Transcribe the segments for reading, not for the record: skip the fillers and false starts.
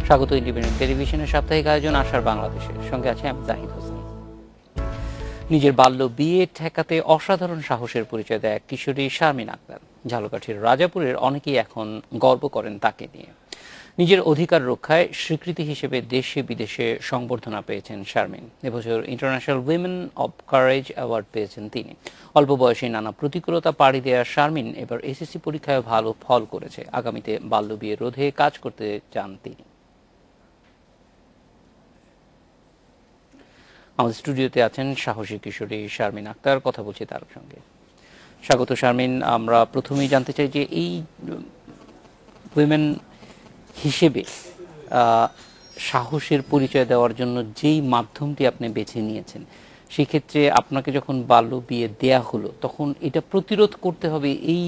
স্বাগত ইন্ডিপেন্ডেন্ট টেলিভিশনের সাপ্তাহিক আয়োজন আশার বাংলাদেশের সঙ্গে আছে আমি জাহিদ হোসেন। নিজের বাল্য বিয়ে ঠেকাতে অসাধারণ সাহসের পরিচয় দেয় এক কিশোরী শারমিন আক্তার। ঝালকাঠির রাজাপুরের অনেকেই এখন গর্ব করেন তাকে নিয়ে। নিজের অধিকার রক্ষায় স্বীকৃতি হিসেবে দেশে বিদেশে সংবর্ধনা পেয়েছেন শারমিন। এবছর international women of courage award পেয়েছেন তিনি। অল্প বয়সে নানা প্রতিকূলতা পাড়ি দেওয়া শারমিন এবার এসএসসি পরীক্ষায় ভালো ফল করেছে। আগামীতে বাল্য বিয়ে রোধে কাজ করতে চান তিনি। আমাদের স্টুডিওতে আছেন সাহসী কিশোরী শারমিন আক্তার, কথা বলছি তার সঙ্গে। স্বাগত শারমিন। আমরা প্রথমেই জানতে চাই যে এই উইমেন হিসেবে সাহসের পরিচয় দেওয়ার জন্য যেই মাধ্যমটি আপনি বেছে নিয়েছেন, সেক্ষেত্রে আপনাকে যখন বাল্য বিয়ে দেয়া হলো তখন এটা প্রতিরোধ করতে হবে, এই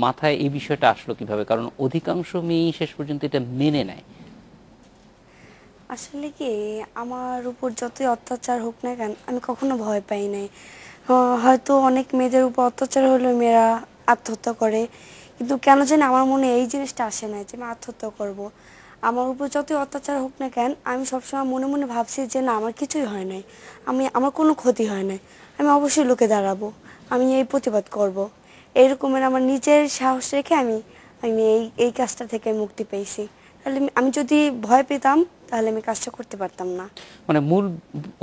মাথায় এই বিষয়টা আসলো কিভাবে? কারণ অধিকাংশ মেয়েই শেষ পর্যন্ত এটা মেনে নেয়। আসলে কি, আমার উপর যতই অত্যাচার হোক না কেন আমি কখনো ভয় পাই নাই। হয়তো অনেক মেয়েদের উপর অত্যাচার হলে মেয়েরা আত্মহত্যা করে, কিন্তু কেন জানি আমার মনে এই জিনিসটা আসে না যে আমি আত্মহত্যা করব। আমার উপর যতই অত্যাচার হোক না কেন আমি সবসময় মনে মনে ভাবছি যে না, আমার কিছুই হয় নাই, আমার কোনো ক্ষতি হয় নাই, আমি অবশ্যই লোকে দাঁড়াবো, আমি এই প্রতিবাদ করব। এইরকমের আমার নিজের সাহস রেখে আমি আমি এই এই কাজটা থেকে মুক্তি পেয়েছি। তাহলে আমি যদি ভয় পেতাম তাহলে আমি কাজটা করতে পারতাম না। মানে মূল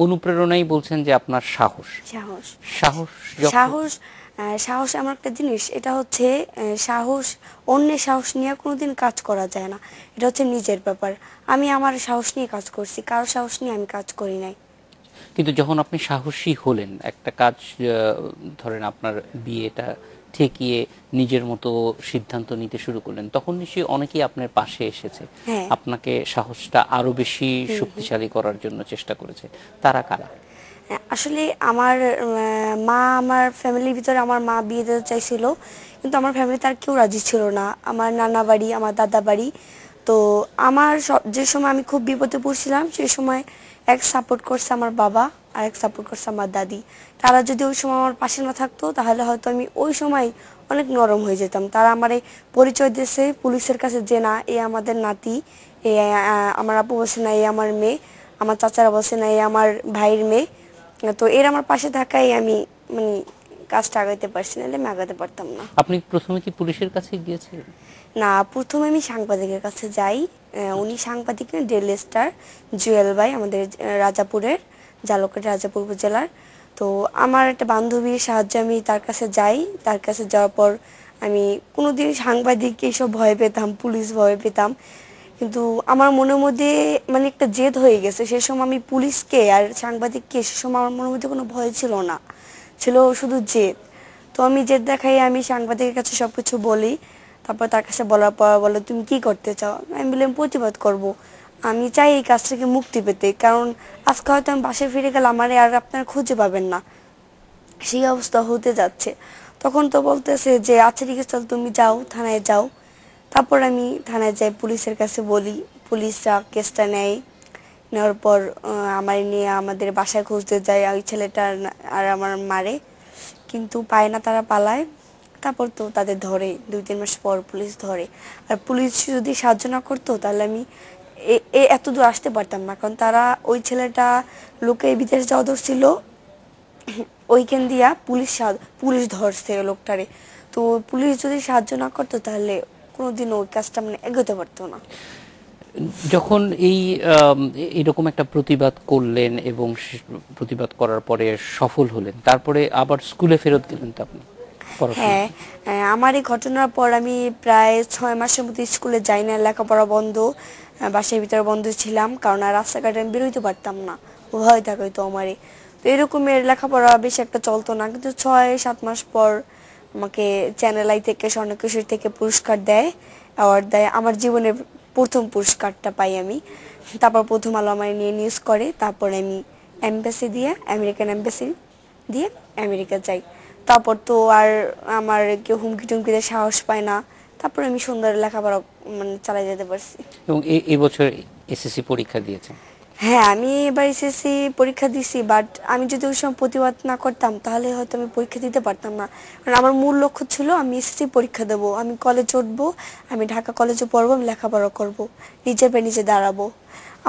অনুপ্রেরণাই বলছেন যে আপনার সাহস। সাহস সাহস সাহস সাহস এমন একটা জিনিস, এটা হচ্ছে সাহস, অন্যের সাহস নিয়ে কোনোদিন কাজ করা যায় না। এটা হচ্ছে নিজের ব্যাপার। আমি আমার সাহস নিয়ে কাজ করছি, কারোর সাহস নিয়ে আমি কাজ করি নাই। কিন্তু যখন আপনি সাহসী হলেন, একটা কাজ ধরেন আপনার বিয়েটা ঠেকিয়ে নিজের মতো সিদ্ধান্ত নিতে শুরু করলেন, তখন নিশ্চয়ই অনেকেই আপনার পাশে এসেছে, হ্যাঁ, আপনাকে সাহসটা আরো বেশি শক্তিশালী করার জন্য চেষ্টা করেছে। তারা কারা? আসলে আমার মা, আমার ফ্যামিলির ভিতরে আমার মা বিয়ে দিতে চাইছিল, কিন্তু আমার ফ্যামিলিতে আর কেউ রাজি ছিল না। আমার নানা বাড়ি, আমার দাদা বাড়ি। তো আমার যে সময় আমি খুব বিপদে পড়ছিলাম সেই সময় এক সাপোর্ট করছে আমার বাবা আর এক সাপোর্ট করছে আমার দাদি। তারা যদি ওই সময় আমার পাশে না থাকতো তাহলে হয়তো আমি ওই সময় অনেক নরম হয়ে যেতাম। তারা আমার এই পরিচয় দিয়েছে পুলিশের কাছে যে না, এ আমাদের নাতি, এ আমার আপু বলছে না এ আমার মেয়ে, আমার চাচারা বলছে না এ আমার ভাইয়ের মেয়ে। তো এর আমার পাশে থাকাই আমি মানে কাজটা আগাইতে পারছি, নাহলে আমি আগাতে পারতাম না। আপনি প্রথমে কি পুলিশের কাছে গিয়েছিলেন? না, প্রথমে আমি সাংবাদিকের কাছে যাই। উনি সাংবাদিক না, ডেইলি স্টার জুয়েল ভাই, আমাদের রাজাপুরের, ঝালকাঠি রাজাপুর উপজেলার। তো আমার একটা বান্ধবীর সাহায্যে আমি তার কাছে যাই। তার কাছে যাওয়ার পর আমি কোনোদিন সাংবাদিক এইসব ভয় পেতাম, পুলিশ ভয় পেতাম, কিন্তু আমার মনের মধ্যে মানে একটা জেদ হয়ে গেছে। সে সময় আমি পুলিশকে আর সাংবাদিককে, সে সময় আমার মনের মধ্যে কোনো ভয় ছিল না, ছিল শুধু জেদ। তো আমি জেদ দেখাই আমি সাংবাদিকের কাছে সব কিছু বলি। তারপর তার কাছে বলার পর বলে তুমি কি করতে চাও? আমি বললাম প্রতিবাদ করব, আমি চাই এই কাজ থেকে মুক্তি পেতে, কারণ আজকে হয়তো আমি বাসায় ফিরে গেলে আমারে আর আপনার খুঁজে পাবেন না, সেই অবস্থা হতে যাচ্ছে। তখন তো বলতেছে যে আচ্ছা ঠিক আছে, তুমি যাও, থানায় যাও। তারপর আমি থানায় যাই, পুলিশের কাছে বলি, পুলিশরা কেসটা নেয়। নেওয়ার পর আমার নিয়ে আমাদের বাসায় খুঁজতে যায় ওই ছেলেটা, আর আমার মারে, কিন্তু পায় না, তারা পালায়। তারপর তো তাদের ধরে 2-3 মাস পর পুলিশ ধরে। আর পুলিশ যদি সাহায্য না করতো তাহলে আমি এত দূর আসতে পারতাম না, কারণ তারা ওই ছেলেটা লোকে বিদেশ যাওয়া ধরছিল, ওইখান দিয়া পুলিশ ধরছে লোকটারে। তো পুলিশ যদি সাহায্য না করতো তাহলে কোনোদিন ওই কাজটা মানে এগোতে পারতো না। যখন এরকম একটা প্রতিবাদ করলেন এবং প্রতিবাদ করার পরে সফল হলেন, তারপরে আবার স্কুলে ফেরত গেলেন তো আপনি? হ্যাঁ, আমার এই ঘটনার পর আমি প্রায় 6 মাসের মতো স্কুলে যাই না, লেখাপড়া বন্ধ, বাসার ভিতরে বন্ধ ছিলাম, কারণ আর রাস্তাঘাটে আমি বেরোইতে পারতাম না, ভয় থাকতো আমারে। তো এরকমের লেখাপড়া বেশি একটা চলতো না, কিন্তু 6-7 মাস পর আমাকে চ্যানেল আই থেকে, স্বর্ণকিশোর থেকে পুরস্কার দেয়, অ্যাওয়ার্ড দেয়। আমার জীবনের প্রথম পুরস্কারটা পাই আমি। তারপর প্রথম আলো আমার নিয়ে নিউজ করে, তারপরে আমি এমবাসি দিয়ে, আমেরিকান এমবাসি দিয়ে আমেরিকা যাই। তারপর তো আর আমার কেউ হুমকি টুমকিতে সাহস পায় না। তারপর আমি সুন্দর লেখাপড়া মানে চালাই যেতে পারছি। এবং এই বছর এসএসসি পরীক্ষা দিয়েছেন? হ্যাঁ, আমি এবার এসএসসি পরীক্ষা দিছি, বাট আমি যদি ওই সময় প্রতিবাদ না করতাম তাহলে হয়তো আমি পরীক্ষা দিতে পারতাম না। কারণ আমার মূল লক্ষ্য ছিল আমি এসএসসি পরীক্ষা দেবো, আমি কলেজে উঠবো, আমি ঢাকা কলেজে পড়বো, আমি লেখাপড়া করব, নিজের পায়ে নিজে দাঁড়াবো।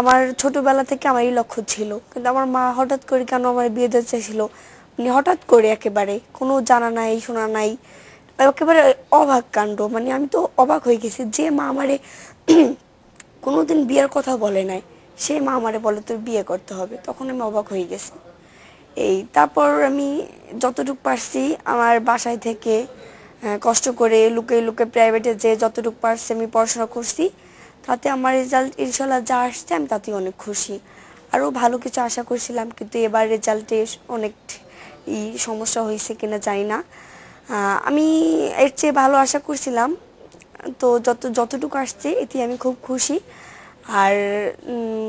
আমার ছোটবেলা থেকে আমার এই লক্ষ্য ছিল, কিন্তু আমার মা হঠাৎ করে কেন আমার বিয়ে দিতে চাইছিল, মানে হঠাৎ করে একেবারে কোনো জানা নাই শোনা নাই, একেবারে অবাক কাণ্ড। মানে আমি তো অবাক হয়ে গেছি যে মা আমারে কোনোদিন বিয়ের কথা বলে নাই, সে মা আমারে বলে তোর বিয়ে করতে হবে, তখন আমি অবাক হয়ে গেছি। এই তারপর আমি যতটুকু পারছি আমার বাসায় থেকে কষ্ট করে লুকিয়ে লুকিয়ে প্রাইভেটে যে যতটুকু পারছি আমি পড়াশোনা করছি, তাতে আমার রেজাল্ট ইনশাল্লাহ যা আসছে আমি তাতেই অনেক খুশি। আরও ভালো কিছু আশা করছিলাম, কিন্তু এবার রেজাল্টে অনেক সমস্যা হয়েছে কিনা জানি না। আমি এর চেয়ে ভালো আশা করছিলাম, তো যতটুকু আসছে এতে আমি খুব খুশি। আর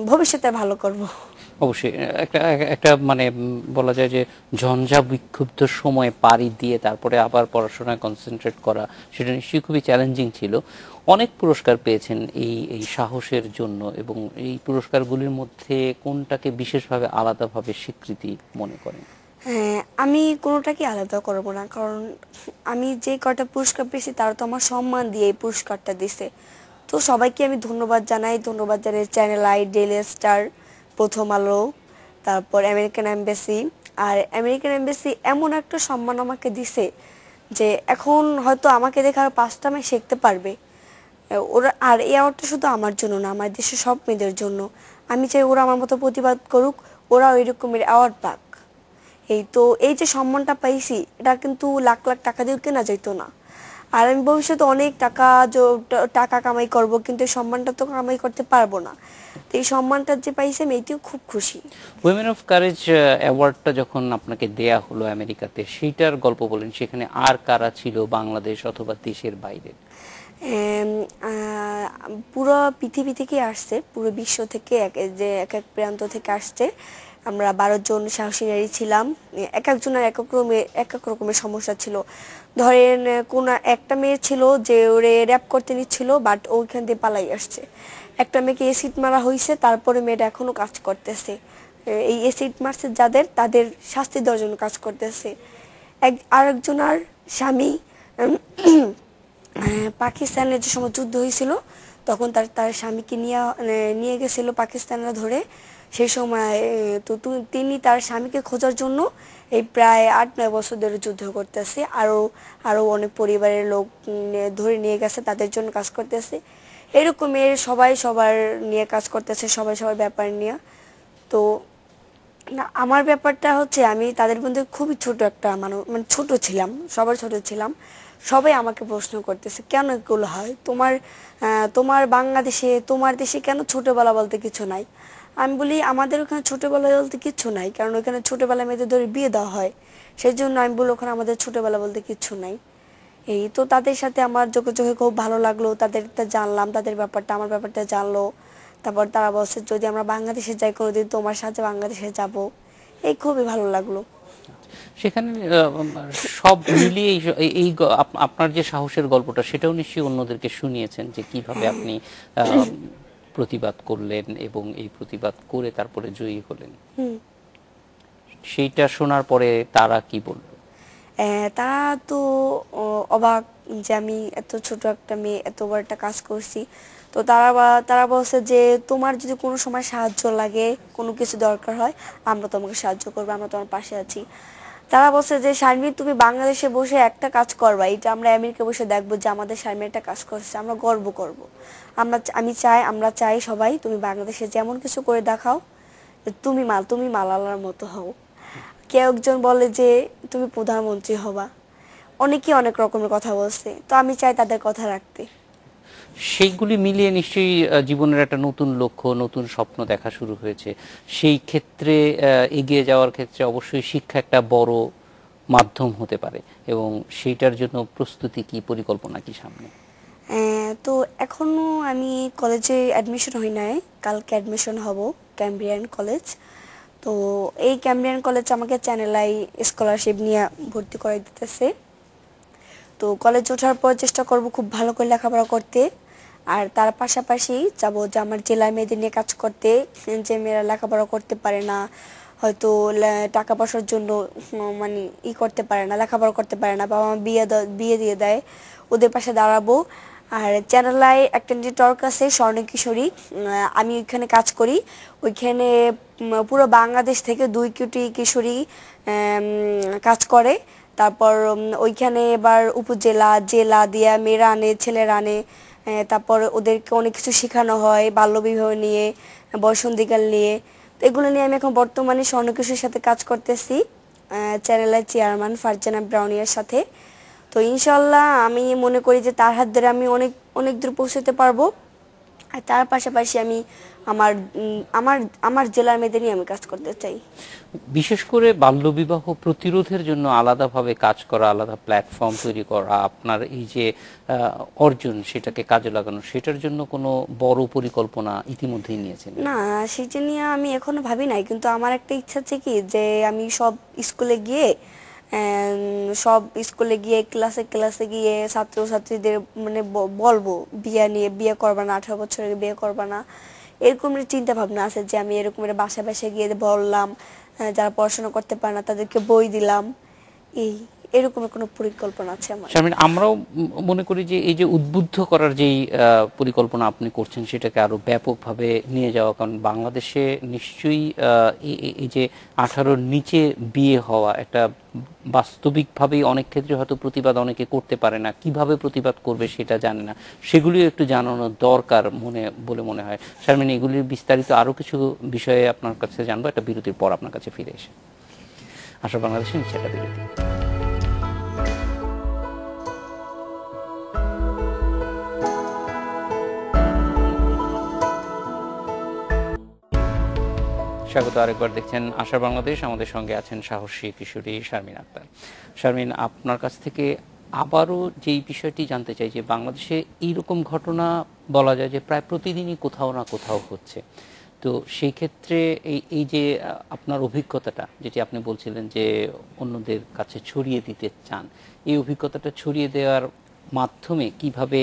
ভবিষ্যতে ভালো করব। অবশ্যই একটা একটা মানে বলা যায় যে ঝঞ্ঝা বিক্ষুব্ধ সময় পাড়ি দিয়ে তারপরে আবার পড়াশোনায় কনসেন্ট্রেট করা, সেটা নিশ্চয়ই খুবই চ্যালেঞ্জিং ছিল। অনেক পুরস্কার পেয়েছেন এই এই সাহসের জন্য, এবং এই পুরস্কারগুলির মধ্যে কোনটাকে বিশেষভাবে আলাদাভাবে স্বীকৃতি মনে করেন? হ্যাঁ, আমি কোনোটাকে আলাদা করব না, কারণ আমি যে কয়টা পুরস্কার পেয়েছি তারা তো আমার সম্মান দিয়ে এই পুরস্কারটা দিছে। তো সবাইকে আমি ধন্যবাদ জানাই, চ্যানেল আই, ডেইলি স্টার, প্রথম আলো, তারপর আমেরিকান এম্বাসি। আর আমেরিকান এম্বাসি এমন একটা সম্মান আমাকে দিছে যে এখন হয়তো আমাকে দেখে আর 5টা মেয়ে শিখতে পারবে। ওরা, আর এই অ্যাওয়ার্ডটা শুধু আমার জন্য না, আমার দেশের সব মেয়েদের জন্য। আমি চাই ওরা আমার মতো প্রতিবাদ করুক, ওরা ওই রকমের অ্যাওয়ার্ড পাক। এই তো এই যে সম্মানটা পাইছি, এটা কিন্তু লাখ লাখ টাকা দিয়ে কেনা যেত না। আর আমি ভবিষ্যতে অনেক টাকা কামাই করব, কিন্তু এই সম্মানটা তো কামাই করতে পারবো না। তো এই সম্মানটা যে পাইছি আমি এইটিও খুব খুশি। উইমেন অফ কারেজ অ্যাওয়ার্ডটা যখন আপনাকে দেয়া হলো আমেরিকাতে, সেইটার গল্প বলেন। সেখানে আর কারা ছিল বাংলাদেশ অথবা দেশের বাইরে? পুরো পৃথিবী থেকে আসছে, পুরো বিশ্ব থেকে এক এক প্রান্ত থেকে আসছে। আমরা 12 জন সাহসী নারী ছিলাম। এক একজনের এক এক রকমের সমস্যা ছিল। ধরেন কোন একটা মেয়ে ছিল যে ওরে র্যাপ করতে নিচ্ছিল, বাট ওইখান দিয়ে পালাই আসছে। একটা মেয়েকে এসিড মারা হয়েছে, তারপরে মেয়েটা এখনো কাজ করতেছে। এই এসিড মারছে যাদের, তাদের শাস্তি দেওয়ার জন্য কাজ করতেছে। আরেকজনের স্বামী পাকিস্তানের যে সময় যুদ্ধ হয়েছিল, তখন তার স্বামীকে নিয়ে গেছিল পাকিস্তানরা ধরে। সেই সময় তো তিনি তার স্বামীকে খোঁজার জন্য এই প্রায় 8-9 বছর ধরে যুদ্ধ করতেছে। আরও অনেক পরিবারের লোক ধরে নিয়ে গেছে, তাদের জন্য কাজ করতেছে। এরকমের সবাই সবার নিয়ে কাজ করতেছে, সবাই সবার ব্যাপার নিয়ে। তো না, আমার ব্যাপারটা হচ্ছে আমি তাদের মধ্যে খুবই ছোট একটা মানুষ, মানে ছোট ছিলাম, সবার ছোট ছিলাম। সবাই আমাকে প্রশ্ন করতেছে কেন এগুলো হয়, তোমার বাংলাদেশে, তোমার দেশে কেন ছোটবেলা বলতে কিছু নাই। আমি বলি আমাদের ওখানে ছোটবেলা বলতে কিচ্ছু নাই, কারণ ওখানে ছোটবেলা মেয়েদের ধরে বিয়ে দেওয়া হয়। সেই জন্য আমি বলি ওখানে আমাদের ছোটবেলা বলতে কিচ্ছু নাই। এই তো তাদের সাথে আমার যোগাযোগে খুব ভালো লাগলো, তাদেরটা জানলাম, তাদের ব্যাপারটা আমার ব্যাপারটা জানলো। তারপর তারা বলছে যদি আমরা বাংলাদেশে যাই কোনোদিন তোমার সাথে বাংলাদেশে যাব। এই খুবই ভালো লাগলো। সেখানে সব মিলিয়ে আপনার যে সাহসের গল্পটা, সেটাও নিশ্চয়ই অন্যদেরকে শুনিয়েছেন, যে কিভাবে আপনি প্রতিবাদ করলেন এবং এই প্রতিবাদ করে তারপরে জয়ী হলেন। সেইটা শোনার পরে তারা কি বলল? তারা তো অবাক যে আমি এত ছোট একটা মেয়ে এত বড় একটা কাজ করছি। তো তারা বলছে যে তোমার যদি কোনো সময় সাহায্য লাগে, কোনো কিছু দরকার হয়, আমরা তোমাকে সাহায্য করবো, আমরা তোমার পাশে আছি। তারা বলছে যে শারমিন তুমি বাংলাদেশে বসে একটা কাজ করবা, এটা আমরা আমেরিকা বসে দেখবো যে আমাদের শারমিন একটা কাজ করছে, আমরা গর্ব করব। আমরা চাই সবাই তুমি বাংলাদেশে যেমন কিছু করে দেখাও, তুমি মালালার মতো হও। কেউ একজন বলে যে তুমি প্রধানমন্ত্রী হবা, অনেকেই অনেক রকমের কথা বলছে। তো আমি চাই তাদের কথা রাখতে। সেইগুলি মিলিয়ে নিশ্চয়ই জীবনের একটা নতুন লক্ষ্য, নতুন স্বপ্ন দেখা শুরু হয়েছে। সেই ক্ষেত্রে এগিয়ে যাওয়ার ক্ষেত্রে অবশ্যই শিক্ষা একটা বড় মাধ্যম হতে পারে, এবং সেইটার জন্য প্রস্তুতি কি, পরিকল্পনা কি সামনে? তো এখনো আমি কলেজে অ্যাডমিশন হই নাই, কালকে অ্যাডমিশন হব ক্যামব্রিয়ান কলেজ। তো এই ক্যামব্রিয়ান কলেজ আমাকে চ্যানেল আই স্কলারশিপ নিয়ে ভর্তি করাই দিতেছে। তো কলেজ ওঠার পর চেষ্টা করব খুব ভালো করে লেখাপড়া করতে। আর তার পাশাপাশি যাবো যে আমার জেলায় মেয়েদের নিয়ে কাজ করতে, যে মেয়েরা লেখাপড়া করতে পারে না, হয়তো টাকা পয়সার জন্য মানে করতে পারে না, লেখাপড়া করতে পারে না, বাবা মা বিয়ে দিয়ে দেয়, ওদের পাশে দাঁড়াবো। আর চ্যানেলায় একটা নেটওয়ার্ক আছে স্বর্ণ কিশোরী, আমি ওইখানে কাজ করি। ওইখানে পুরো বাংলাদেশ থেকে 2 কোটি কিশোরী কাজ করে। তারপর ওইখানে এবার উপজেলা জেলা দিয়া মেয়েরা আনে, ছেলেরা আনে। তারপর ওদেরকে অনেক কিছু শেখানো হয় বাল্যবিবাহ নিয়ে, বয়সন্ধিকাল নিয়ে। তো এগুলো নিয়ে আমি এখন বর্তমানে স্বর্ণ কিশোরীর সাথে কাজ করতেছি, চ্যানেলের চেয়ারম্যান ফারজানা ব্রাউনিয়ার সাথে। তো ইনশাল্লাহ আমি মনে করি যে তার হাত ধরে আমি অনেক অনেক দূর পৌঁছতে পারবো। আর তার পাশাপাশি আমি আমার আমার আমার জেলার মেয়েদের নিয়ে আমি কাজ করতে চাই। বিশেষ করে বাল্যবিবাহ প্রতিরোধের জন্য আলাদাভাবে কাজ করা, আলাদা প্ল্যাটফর্ম তৈরি করা, আপনার এই যে অর্জন সেটাকে কাজে লাগানো, সেটার জন্য কোনো বড় পরিকল্পনা ইতিমধ্যেই নিয়েছেন? না, সেটা নিয়ে আমি এখনো ভাবি নাই, কিন্তু আমার একটা ইচ্ছা আছে কি যে আমি সব স্কুলে গিয়ে ক্লাসে ক্লাসে গিয়ে ছাত্রছাত্রীদের মানে বলবো বিয়ে করবা না, 18 বছরের বিয়ে করবা না, এরকম চিন্তা ভাবনা আছে। যে আমি এরকম বাসায় বাসায় গিয়ে বললাম, যারা পড়াশোনা করতে পারে না তাদেরকে বই দিলাম, এরকম কোনো পরিকল্পনা আছে আমার। শারমিন, আমরাও মনে করি যে এই যে উদ্বুদ্ধ করার যেই পরিকল্পনা আপনি করছেন সেটাকে আরো ব্যাপকভাবে নিয়ে যাওয়া, কারণ বাংলাদেশে নিশ্চয়ই এই যে 18-র নিচে বিয়ে হওয়া একটা বাস্তবিকভাবেই অনেক ক্ষেত্রে হয়তো প্রতিবাদ অনেকে করতে পারে না, কিভাবে প্রতিবাদ করবে সেটা জানে না, সেগুলিও একটু জানানো দরকার বলে মনে হয়। শারমিন, এগুলির বিস্তারিত আরো কিছু বিষয়ে আপনার কাছে জানবো একটা বিরতির পর আপনার কাছে ফিরে এসে। আশা বাংলাদেশে নিচ্ছে একটা বিরতি। স্বাগত আরেকবার, দেখছেন আশা বাংলাদেশ। আমাদের সঙ্গে আছেন সাহসী কিশোরী শারমিন আক্তার। শারমিন, আপনার কাছ থেকে আবারও যেই বিষয়টি জানতে চাই যে বাংলাদেশে এইরকম ঘটনা বলা যায় যে প্রায় প্রতিদিনই কোথাও না কোথাও হচ্ছে। তো সেই ক্ষেত্রে এই যে আপনার অভিজ্ঞতাটা, যেটি আপনি বলছিলেন যে অন্যদের কাছে ছড়িয়ে দিতে চান, এই অভিজ্ঞতাটা ছড়িয়ে দেওয়ার মাধ্যমে কিভাবে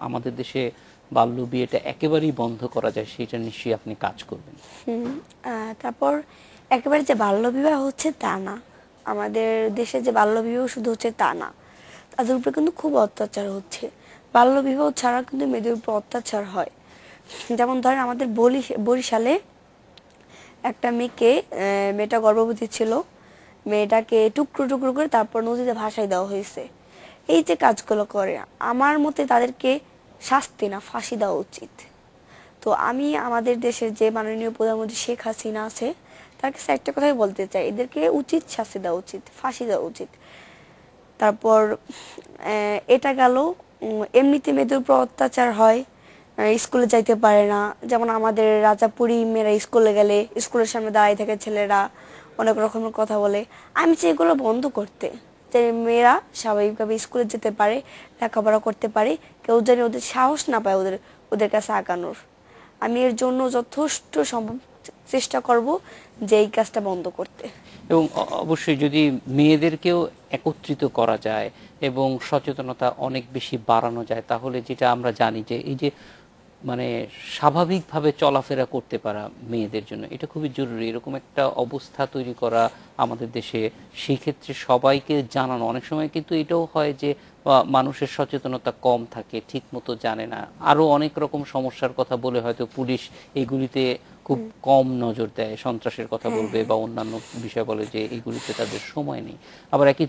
আমাদের দেশে বাল্য বিয়েটা একেবারেই বন্ধ করা যায় সেটা নিশ্চয়ই আপনি কাজ করবেন। তারপর একেবারে যে বাল্যবিবাহ হচ্ছে তা না, আমাদের দেশে যে বাল্যবিবাহ শুধু হচ্ছে তা না, তাদের উপরে কিন্তু খুব অত্যাচার হচ্ছে। বাল্যবিবাহ ছাড়া কিন্তু মেয়েদের উপর অত্যাচার হয়। যেমন ধরেন আমাদের বরিশালে একটা মেয়েটা গর্ভবতী ছিল, মেয়েটাকে টুকরো টুকরো করে তারপর নদীতে ভাসাই দেওয়া হয়েছে। এই যে কাজগুলো করে, আমার মতে তাদেরকে শাস্তি না ফাঁসি দেওয়া উচিত। তো আমি আমাদের দেশের যে মাননীয় প্রধানমন্ত্রী শেখ হাসিনা আছে তার কাছে একটা কথাই বলতে চাই, এদেরকে উচিত শাস্তি দেওয়া উচিত, ফাঁসি দেওয়া উচিত। তারপর এটা গেল, এমনিতে মেয়েদের উপর অত্যাচার হয়, স্কুলে যাইতে পারে না। যেমন আমাদের রাজাপুরি মেয়েরা স্কুলে গেলে স্কুলের সামনে দাঁড়িয়ে থাকে ছেলেরা, অনেক রকমের কথা বলে। আমি চাই এগুলো বন্ধ করতে, যে মেয়েরা স্বাভাবিকভাবে স্কুলে যেতে পারে, লেখাপড়া করতে পারে, কেউ যেন ওদের সাহস না পায় ওদের কাছে আগানোর। আমি এর জন্য যথেষ্ট সম্ভব চেষ্টা করব যে এই কাজটা বন্ধ করতে। এবং অবশ্যই যদি মেয়েদেরকেও একত্রিত করা যায় এবং সচেতনতা অনেক বেশি বাড়ানো যায়, তাহলে যেটা আমরা জানি যে এই যে মানে স্বাভাবিকভাবে চলাফেরা করতে পারা মেয়েদের জন্য এটা খুবই জরুরি। এরকম একটা অবস্থা তৈরি করা আমাদের দেশে, সেই ক্ষেত্রে সবাইকে জানানো। অনেক সময় কিন্তু এটাও হয় যে মানুষের সচেতনতা কম থাকে, ঠিক মতো জানে না, আরো অনেক রকম সমস্যার কথা বলে হয়তো পুলিশ এগুলিতে খুব কম নজর দেয়, সন্ত্রাসের কথা বলবে বা অন্যান্য বিষয় বলে যে এগুলিতে তাদের সময় নেই। আবার একই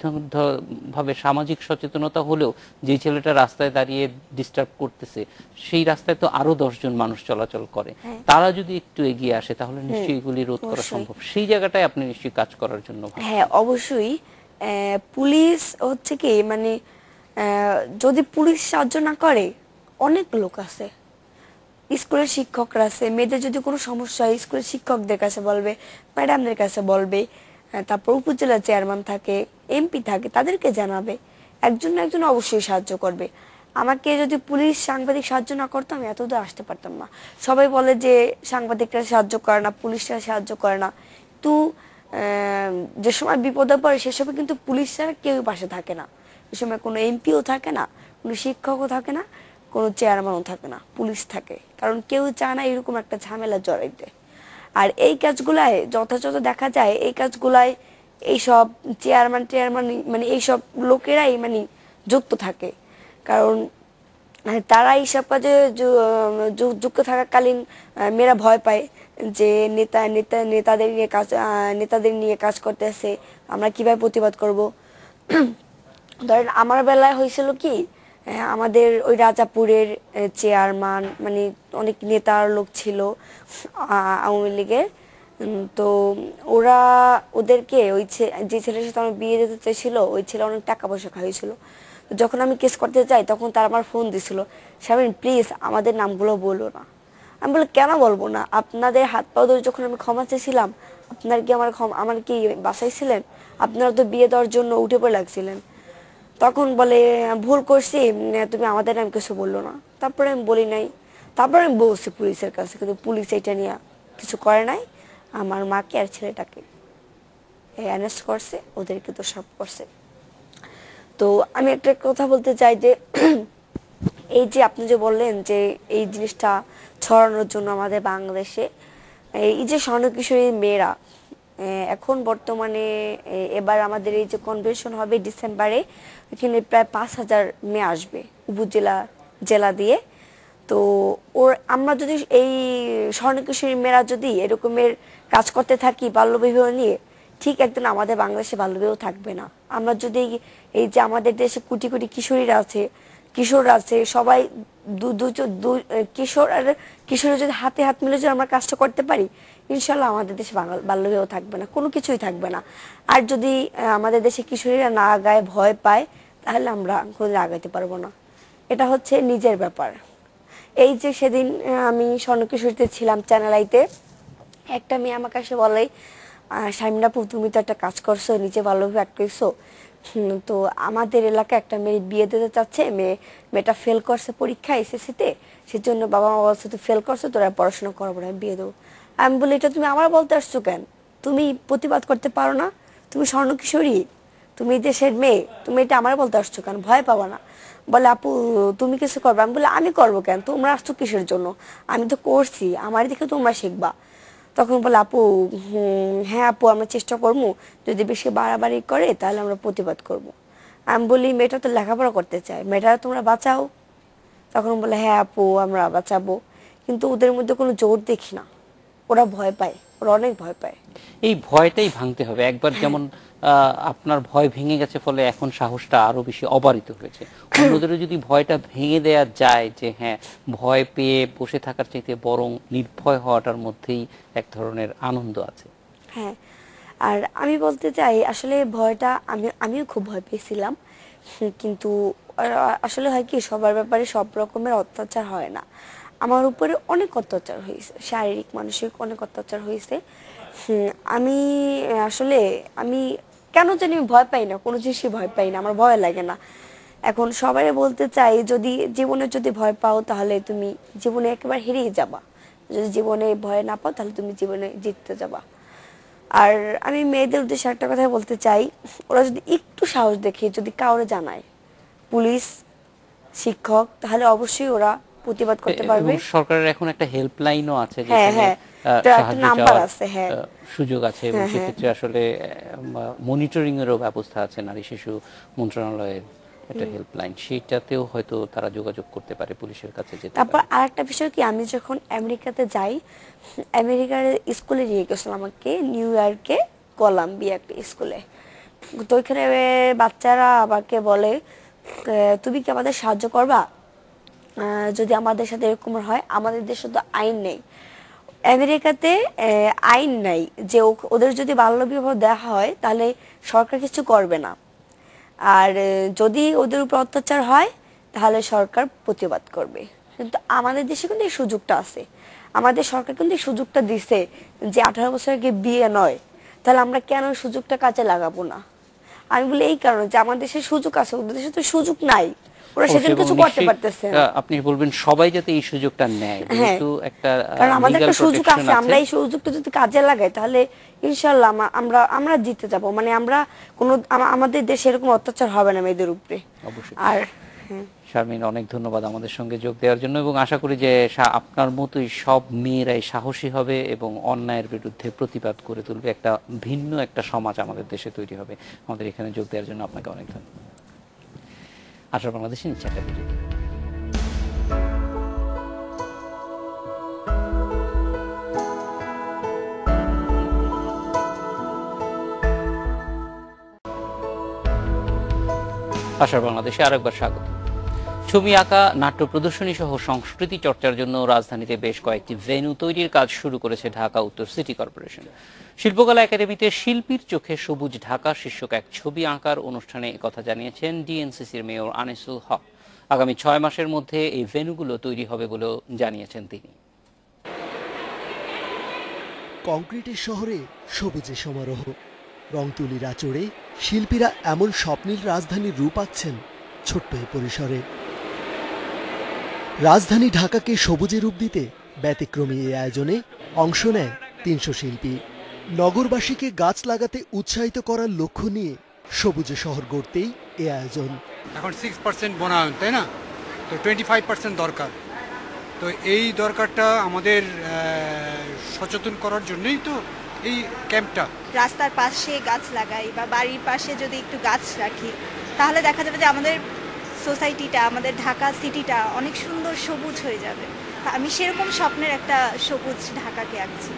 ভাবে সামাজিক সচেতনতা হলেও যে ছেলেটা রাস্তায় দাঁড়িয়ে ডিস্টার্ব করতেছে সেই রাস্তায় তো আরো 10 জন মানুষ চলাচল করে, তারা যদি একটু এগিয়ে আসে তাহলে নিশ্চয়ই এগুলি রোধ করা সম্ভব। সেই জায়গাটায় আপনি নিশ্চয়ই কাজ করার জন্য। হ্যাঁ, অবশ্যই। পুলিশ হচ্ছে কি মানে যদি পুলিশ সাহায্য না করে, অনেক লোক আছে, স্কুলের শিক্ষকরা আছে, মেয়েদের যদি কোনো সমস্যা হয় স্কুলের শিক্ষকদের কাছে বলবে, ম্যাডামদের কাছে বলবে, তারপর উপজেলা চেয়ারম্যান থাকে, এমপি থাকে, তাদেরকে জানাবে, একজন না একজন অবশ্যই সাহায্য করবে। আমাকে যদি পুলিশ সাংবাদিক সাহায্য না করতো আমি এতদূর আসতে পারতাম না। সবাই বলে যে সাংবাদিকরা সাহায্য করে না, পুলিশরা সাহায্য করে না, কিন্তু যে সময় বিপদে পড়ে সে সময় কিন্তু পুলিশ ছাড়া কেউ পাশে থাকে না। সে সময় কোনো এমপিও থাকে না, কোনো শিক্ষকও থাকে না, কোনো চেয়ারম্যানও থাকে না, পুলিশ থাকে, কারণ কেউ চায় না এরকম একটা ঝামেলা জড়াইতে। আর এই কাজগুলায় যথাযথ দেখা যায়, এই কাজগুলায় এইসব চেয়ারম্যান মানে এইসব লোকেরাই মানে যুক্ত থাকে, কারণ তারা এইসব কাজে যুক্ত থাকাকালীন মেয়েরা ভয় পায় যে নেতাদের নিয়ে কাজ করতেছে, আমরা কিভাবে প্রতিবাদ করব। ধরেন আমার বেলায় হয়েছিল কি, আমাদের ওই রাজাপুরের চেয়ারম্যান মানে অনেক নেতার লোক ছিল আওয়ামী লীগের, তো ওদেরকে ওই যে ছেলের সাথে আমার বিয়ে দিতে চাইছিল, ওই ছেলে অনেক টাকা পয়সা খাইয়েছিল। যখন আমি কেস করতে যাই তখন তার আমার ফোন দিছিল, শামিন প্লিজ আমাদের নামগুলো বলো না। আমি বলি কেন বলবো না, আপনাদের হাত পা ধরে যখন আমি ক্ষমা চেয়েছিলাম, আপনার কি আমার কি বাঁচাইছিলেন? আপনারা তো বিয়ে দেওয়ার জন্য উঠে পড়ে লাগছিলেন। তখন বলে ভুল করছি, তুমি আমাদের নাম কিছু বললো না। তারপরে আমি বলি নাই, তারপরে আমি বলছি পুলিশের কাছে, কিন্তু পুলিশ এটা নিয়ে কিছু করে নাই। আমার মাকে আর ছেলেটাকে অ্যারেস্ট করছে, ওদেরকে তো সব করছে। তো আমি একটা কথা বলতে চাই যে এই যে আপনি যে বললেন যে এই জিনিসটা ছড়ানোর জন্য আমাদের বাংলাদেশে এই যে স্বর্ণকিশোরী মেয়েরা এখন বর্তমানে এবার আমাদের এই যে কনভেনশন হবে ডিসেম্বরে, এখানে প্রায় 5,000 মেয়ে আসবে জেলা দিয়ে। তো আমরা যদি এই স্বর্ণকিশোরী মেয়েরা যদি এরকমের কাজ করতে থাকি বাল্যবিবাহ নিয়ে, ঠিক একদিন আমাদের বাংলাদেশে বাল্যবিবাহ থাকবে না। আমরা যদি এই যে আমাদের দেশে কোটি কোটি কিশোররা আছে সবাই কিশোর যদি হাতে হাত মিলে যদি আমরা কাজটা করতে পারি, ইনশাল্লাহ আমাদের দেশে বাল্যবিবাহ থাকবে না, কোনো কিছুই থাকবে না। আর যদি আমাদের দেশে কিশোরীরা না আগায়, ভয় পায়, তাহলে আমরা কোনোদিন আগাইতে পারবো না। এটা হচ্ছে নিজের ব্যাপার। এই যে সেদিন আমি স্বর্ণকিশোরীতে ছিলাম চ্যানেল আইতে, একটা মেয়ে আমাকে এসে বলে শামিনা আপু তুমি তো একটা কাজ করছো, নিজে বাল্যবিবাহ আটকাইছো, তো আমাদের এলাকায় একটা মেয়ে বিয়ে দিতে চাচ্ছে, মেয়েটা ফেল করছে পরীক্ষা এসএসসিতে, সেজন্য বাবা মা বলছে তুই ফেল করছো, তোরা পড়াশোনা করবো না, বিয়ে দেবো। আমি বলি এটা তুমি আমার বলতে আসছো কেন? তুমি প্রতিবাদ করতে পারো না? তুমি স্বর্ণকিশোরী, তুমি দেশের মেয়ে, তুমি এটা আমার বলতে আসছো কেন? ভয় পাবা না। বলে আপু তুমি কিছু করবে? আমি বলি আমি করবো কেন, তোমরা আসছো কিসের জন্য? আমি তো করছি, আমার দিকে তোমরা শিখবা। তখন বলে আপু হ্যাঁ আপু আমরা চেষ্টা করবো, যদি বেশি বাড়াবাড়ি করে তাহলে আমরা প্রতিবাদ করব। আমি বলি মেয়েটা তো লেখাপড়া করতে চায়, মেয়েটা তোমরা বাঁচাও। তখন বলে হ্যাঁ আপু আমরা বাঁচাবো, কিন্তু ওদের মধ্যে কোনো জোর দেখি না, ওরা ভয় পায়, ওরা অনেক ভয় পায়। এই ভয়টাই ভাঙতে হবে একবার, যেমন আপনার ভয় ভেঙে গেছে ফলে এখন সাহসটা আরো বেশি অবারিত হয়েছে। অন্যদেরও যদি ভয়টা ভেঙে দেয়া যায় যে হ্যাঁ ভয় পেয়ে বসে থাকার চাইতে বরং নির্ভয় হওয়াটার মধ্যেই এক ধরনের আনন্দ আছে। হ্যাঁ, আর আমি বলতে চাই আসলে ভয়টা আমিও খুব ভয় পেয়েছিলাম, কিন্তু আসলে হয় কি সবার ব্যাপারে সব রকমের অত্যাচার হয় না। আমার উপরে অনেক অত্যাচার হয়েছে, শারীরিক মানসিক অনেক অত্যাচার হয়েছে। আমি আমি কেন জানি ভয় পাই না, কোনো জিনিসই ভয় পাই না, আমার ভয় লাগে না। এখন সবাই বলতে চাই যদি জীবনে যদি ভয় পাও তাহলে তুমি জীবনে একেবারে হেরিয়ে যাবা, যদি জীবনে ভয় না পাও তাহলে তুমি জীবনে জিততে যাবা। আর আমি মেয়েদের উদ্দেশ্যে একটা কথা বলতে চাই, ওরা যদি একটু সাহস দেখে যদি কাউরে জানায়, পুলিশ, শিক্ষক, তাহলে অবশ্যই ওরা প্রতিবাদ করতে পারবে। সরকারের এখন একটা হেল্পলাইনও আছে, হ্যাঁ একটা নাম্বার আছে, হ্যাঁ সুযোগ আছে, এবং সেক্ষেত্রে আসলে মনিটরিং এরও ব্যবস্থা আছে, নারী শিশু মন্ত্রণালয়ের একটা হেল্পলাইন, সেটাতেও হয়তো তারা যোগাযোগ করতে পারে, পুলিশের কাছে যেতে পারে। তারপর আরেকটা বিষয় কি, আমি যখন আমেরিকাতে যাই, আমেরিকার স্কুলে নিয়ে গেছিলাম আমাকে, নিউ ইয়র্কে কলাম্বিয়া একটা স্কুলে। তো ওইখানে বাচ্চারা আমাকে বলে তুমি কি আমাদের সাহায্য করবা যদি আমাদের সাথে এরকম হয়? আমাদের দেশে তো আইন নেই, আমেরিকাতে আইন নাই যে ওদের যদি বাল্যবিবাহ দেওয়া হয় তাহলে সরকার কিছু করবে না, আর যদি ওদের উপর অত্যাচার হয় তাহলে সরকার প্রতিবাদ করবে। কিন্তু আমাদের দেশে কিন্তু এই সুযোগটা আছে, আমাদের সরকার কিন্তু এই সুযোগটা দিছে যে 18 বছর আগে বিয়ে নয়, তাহলে আমরা কেন সুযোগটা কাজে লাগাবো না? আমি বলি এই কারণে যে আমাদের দেশে সুযোগ আছে, ওদের দেশে তো সুযোগ নাই, ওরা সেদিন কিছু করতে পারতেছে না। আপনি বলবেন সবাই যাতে এই সুযোগটা নেয়, যেহেতু একটা কারণ আমাদের একটা সুযোগ আছে, আমরা এই সুযোগটা যদি কাজে লাগাই তাহলে ইনশাআল্লাহ আমরা জিতে যাব। মানে আমরা আমাদের দেশে এরকম অত্যাচার হবে না মেয়েদের উপরে। অবশ্যই। আর শারমিন, অনেক ধন্যবাদ আমাদের সঙ্গে যোগ দেওয়ার জন্য, এবং আশা করি যে আপনার মতোই সব মেয়েরাই সাহসী হবে এবং অন্যায়ের বিরুদ্ধে প্রতিবাদ করে তুলবে, একটা ভিন্ন একটা সমাজ আমাদের দেশে তৈরি হবে। আমাদের এখানে যোগ দেওয়ার জন্য আপনাকে অনেক ধন্যবাদ। আশার বাংলাদেশে নিচ্ছে একটা বিরতি। আশার বাংলাদেশে আরেকবার স্বাগত। ছবি আঁকা, নাট্য প্রদর্শনী সহ সংস্কৃতি চর্চার জন্য রাজধানীতে বেশ কয়েকটি ভেন্যু তৈরির কাজ শুরু করেছে ঢাকা উত্তর সিটি কর্পোরেশন। শিল্পকলা একাডেমিতে শিল্পীর চোখে সবুজ ঢাকা শীর্ষক এক ছবি আঁকার অনুষ্ঠানে একথা জানিয়েছেন ডিএনসিসির মেয়র আনিসুল হক। আগামী 6 মাসের মধ্যে এই ভেন্যুগুলো তৈরি হবে বলেও জানিয়েছেন তিনি। কংক্রিটের শহরে সবুজে সমারোহ, রংতুলির আঁচড়ে শিল্পীরা এমন স্বপ্নের রাজধানীর রূপ আঁকছেন ছোট্ট এই পরিসরে। রাজধানী ঢাকাকে সবুজে রূপ দিতে ব্যতিক্রমী এই আয়োজনে অংশ নেয় 300 শিল্পী। নগরবাসীকে গাছ লাগাতে উৎসাহিত করার লক্ষ্য নিয়ে সবুজে শহর গড়তেই এ আয়োজন। এখন 6% বনায়ন, তাই না? তো 25% দরকার। তো এই দরকারটা আমাদের সচেতন করার জন্যই তো এই ক্যাম্পটা। রাস্তার পাশে গাছ লাগাই বা বাড়ির পাশে যদি একটু গাছ রাখি, তাহলে দেখা যাবে যে আমাদের সোসাইটিটা, আমাদের ঢাকা সিটিটা অনেক সুন্দর সবুজ হয়ে যাবে। আমি সেরকম স্বপ্নের একটা সবুজ ঢাকাকে আঁকছি।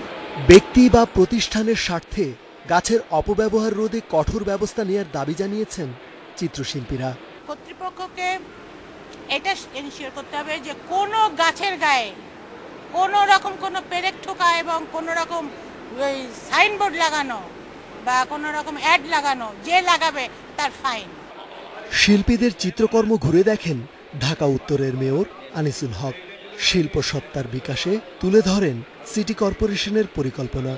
ব্যক্তি বা প্রতিষ্ঠানের স্বার্থে গাছের অপব্যবহার রোধে কঠোর ব্যবস্থা নেওয়ার দাবি জানিয়েছেন চিত্রশিল্পীরা। কর্তৃপক্ষকে এটা এনশিওর করতে হবে যে কোনো গাছের গায়ে কোনো রকম কোনো পেরেক ঠোকা এবং কোনো রকম ওই সাইনবোর্ড লাগানো বা কোনো রকম অ্যাড লাগানো, যে লাগাবে তার ফাইন। শিল্পীদের চিত্রকর্ম ঘুরে দেখেন ঢাকা উত্তরের মেয়র আনিসুল হক। শিল্প সত্তার বিকাশে তুলে ধরেন সিটি কর্পোরেশনের পরিকল্পনা।